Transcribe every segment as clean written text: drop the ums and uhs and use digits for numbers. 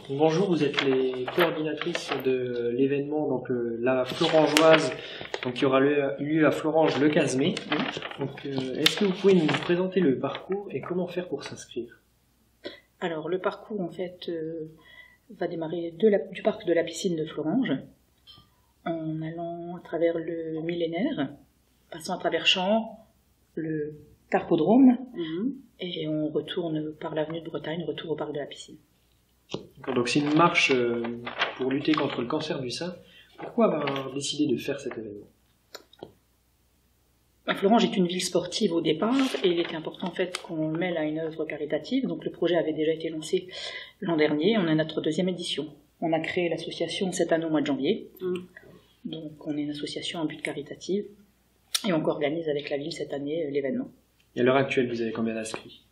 Bonjour, vous êtes les coordinatrices de l'événement, donc la Florangeoise, donc qui aura lieu à Florange le 15 mai. Donc, est-ce que vous pouvez nous présenter le parcours et comment faire pour s'inscrire? Alors, le parcours, en fait, va démarrer du parc de la piscine de Florange, en allant à travers le millénaire, passant à travers Champs, le Carpodrome, et on retourne par l'avenue de Bretagne, retour au parc de la piscine. Donc c'est une marche pour lutter contre le cancer du sein. Pourquoi avoir décidé de faire cet événement? Florange est une ville sportive au départ, et il était important en fait qu'on mêle à une œuvre caritative. Donc le projet avait déjà été lancé l'an dernier, on est à notre deuxième édition. On a créé l'association cette année au mois de janvier. Donc on est une association à but caritatif, et on organise avec la ville cette année l'événement. Et à l'heure actuelle, vous avez combien d'inscrits?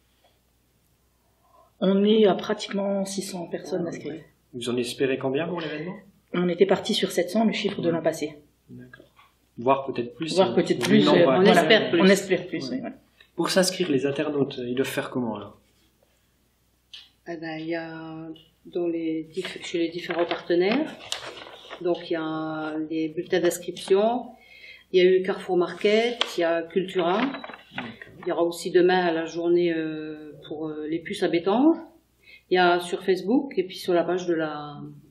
On est à pratiquement 600 personnes inscrites. Ouais. Vous en espérez combien pour l'événement? On était parti sur 700, le chiffre de l'an passé. D'accord. Voire peut-être plus. Voire peut-être plus. On espère plus. On espère plus, ouais. Oui, voilà. Pour s'inscrire, les internautes, ils doivent faire comment alors? Il y a chez les différents partenaires, donc il y a les bulletins d'inscription, il y a eu Carrefour Market, il y a Cultura. Il y aura aussi demain la journée pour les puces à Bétange. Il y a sur Facebook et puis sur la page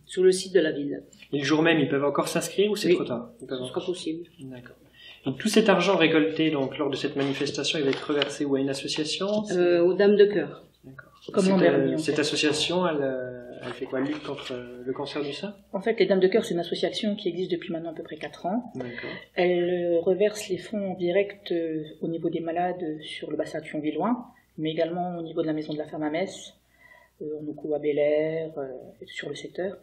sur le site de la ville. Et le jour même, ils peuvent encore s'inscrire ou c'est trop tard? Ce sera possible. D'accord. Donc tout cet argent récolté donc lors de cette manifestation, il va être reversé où, à une association? Aux Dames de Cœur. D'accord. Comme l'an dernier. Cette association, elle fait quoi? Elle lutte contre le cancer du sein? En fait, les Dames de Cœur, c'est une association qui existe depuis maintenant à peu près 4 ans. D'accord. Elle reverse les fonds en direct au niveau des malades sur le bassin thionvillois, mais également au niveau de la maison de la femme à Metz, en Oucou à Bel-Air, sur le secteur,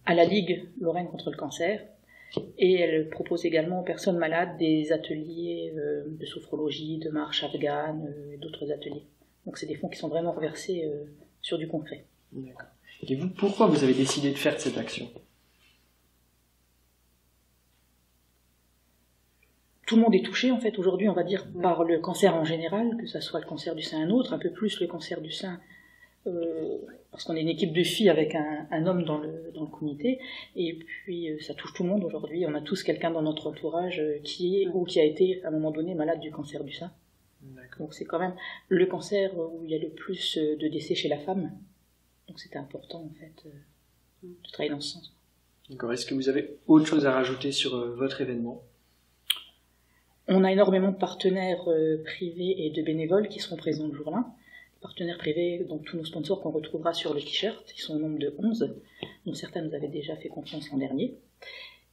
à la Ligue Lorraine contre le cancer. Et elle propose également aux personnes malades des ateliers de sophrologie, de marche afghane, et d'autres ateliers. Donc c'est des fonds qui sont vraiment reversés sur du concret. D'accord. Et vous, pourquoi vous avez décidé de faire cette action? Tout le monde est touché, en fait, aujourd'hui, on va dire, par le cancer en général, que ce soit le cancer du sein un autre, un peu plus le cancer du sein, parce qu'on est une équipe de filles avec un homme dans le comité, et puis ça touche tout le monde aujourd'hui. On a tous quelqu'un dans notre entourage qui est ou qui a été, à un moment donné, malade du cancer du sein. Donc c'est quand même le cancer où il y a le plus de décès chez la femme. Donc c'était important, en fait, de travailler dans ce sens. D'accord. Est-ce que vous avez autre chose à rajouter sur votre événement? On a énormément de partenaires privés et de bénévoles qui seront présents le jour-là. Partenaires privés, donc tous nos sponsors qu'on retrouvera sur le t-shirt, ils sont au nombre de 11, dont certains nous avaient déjà fait confiance l'an dernier.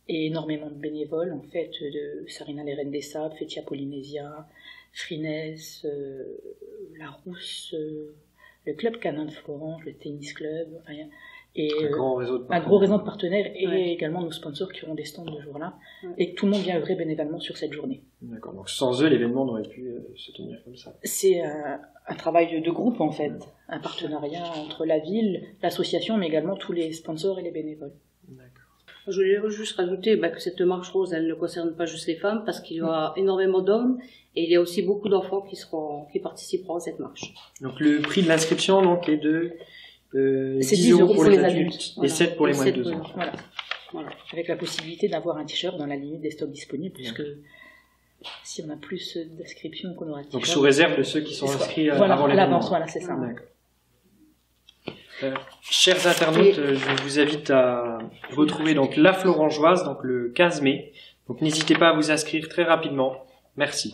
Et énormément de bénévoles, en fait, de Sarina les Reines des Sables, Fetia Polynésia, Frines, La Rousse, le Club Canin de Florange, le Tennis Club, et un gros réseau de partenaires, et également nos sponsors qui auront des stands le jour-là, et tout le monde vient œuvrer bénévolement sur cette journée. D'accord, donc sans eux, l'événement n'aurait pu se tenir comme ça. C'est un travail de groupe, en fait, un partenariat entre la ville, l'association, mais également tous les sponsors et les bénévoles. D'accord. Je voulais juste rajouter que cette marche rose, elle ne concerne pas juste les femmes, parce qu'il y aura énormément d'hommes, et il y a aussi beaucoup d'enfants qui participeront à cette marche. Donc le prix de l'inscription donc, est de 10 euros pour les adultes, et 7 pour les moins de 2 ans. Voilà. Avec la possibilité d'avoir un t-shirt dans la limite des stocks disponibles, puisque si on a plus d'inscriptions qu'on aura de t-shirts... Donc sous réserve de ceux qui sont inscrits avant l'événement. L'avance, voilà, c'est ça. D'accord. Chers internautes, je vous invite à retrouver donc la Florangeoise donc le 15 mai. Donc n'hésitez pas à vous inscrire très rapidement. Merci.